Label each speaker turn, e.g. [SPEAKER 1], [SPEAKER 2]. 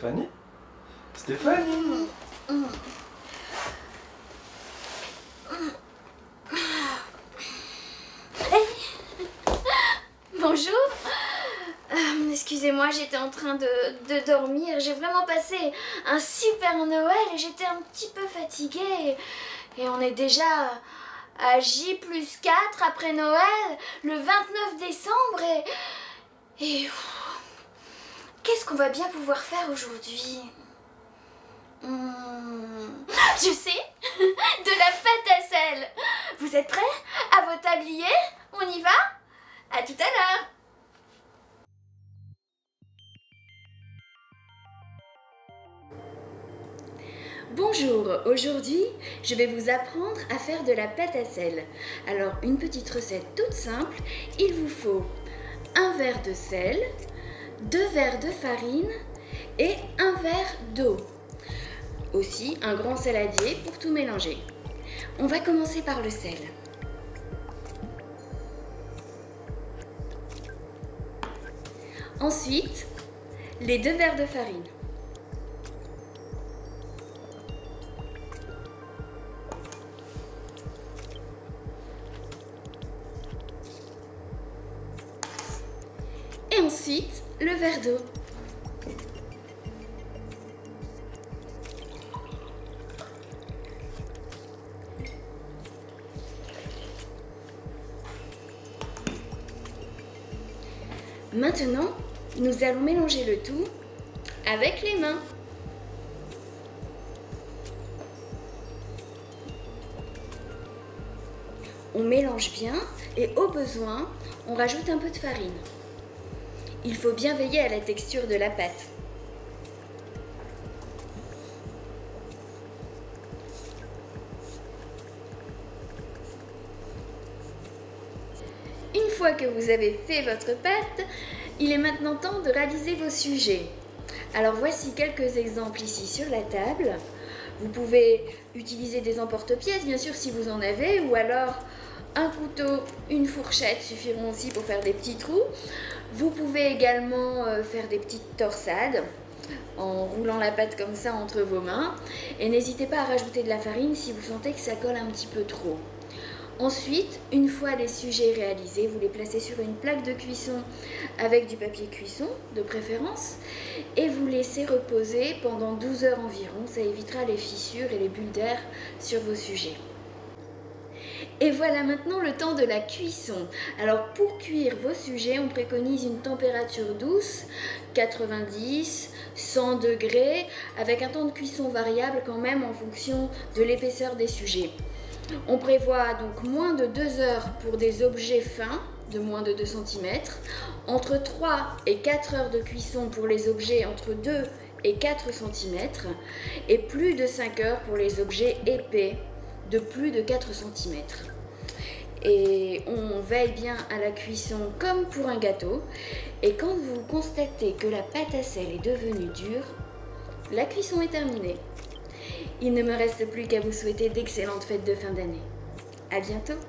[SPEAKER 1] Stéphanie? Stéphanie?
[SPEAKER 2] Bonjour. Excusez-moi, j'étais en train de dormir. J'ai vraiment passé un super Noël et j'étais un petit peu fatiguée. Et on est déjà à J+4 après Noël, le 29 décembre et qu'est-ce qu'on va bien pouvoir faire aujourd'hui? Je sais, de la pâte à sel. Vous êtes prêts? À vos tabliers? On y va? À tout à l'heure. Bonjour, aujourd'hui je vais vous apprendre à faire de la pâte à sel. Alors une petite recette toute simple, il vous faut un verre de sel, 2 verres de farine et un verre d'eau. Aussi un grand saladier pour tout mélanger. On va commencer par le sel. Ensuite, les 2 verres de farine. Et ensuite, le verre d'eau. Maintenant, nous allons mélanger le tout avec les mains. On mélange bien et au besoin, on rajoute un peu de farine. Il faut bien veiller à la texture de la pâte. Une fois que vous avez fait votre pâte, il est maintenant temps de réaliser vos sujets. Alors voici quelques exemples ici sur la table. Vous pouvez utiliser des emporte-pièces, bien sûr, si vous en avez, ou alors un couteau, une fourchette suffiront aussi pour faire des petits trous. Vous pouvez également faire des petites torsades en roulant la pâte comme ça entre vos mains. Et n'hésitez pas à rajouter de la farine si vous sentez que ça colle un petit peu trop. Ensuite, une fois les sujets réalisés, vous les placez sur une plaque de cuisson avec du papier cuisson de préférence et vous laissez reposer pendant 12 heures environ. Ça évitera les fissures et les bulles d'air sur vos sujets. Et voilà maintenant le temps de la cuisson. Alors pour cuire vos sujets, on préconise une température douce, 90, 100 degrés, avec un temps de cuisson variable quand même en fonction de l'épaisseur des sujets. On prévoit donc moins de 2 heures pour des objets fins de moins de 2 cm, entre 3 et 4 heures de cuisson pour les objets entre 2 et 4 cm et plus de 5 heures pour les objets épais de plus de 4 cm. Et on veille bien à la cuisson comme pour un gâteau. Et quand vous constatez que la pâte à sel est devenue dure, la cuisson est terminée. Il ne me reste plus qu'à vous souhaiter d'excellentes fêtes de fin d'année. À bientôt!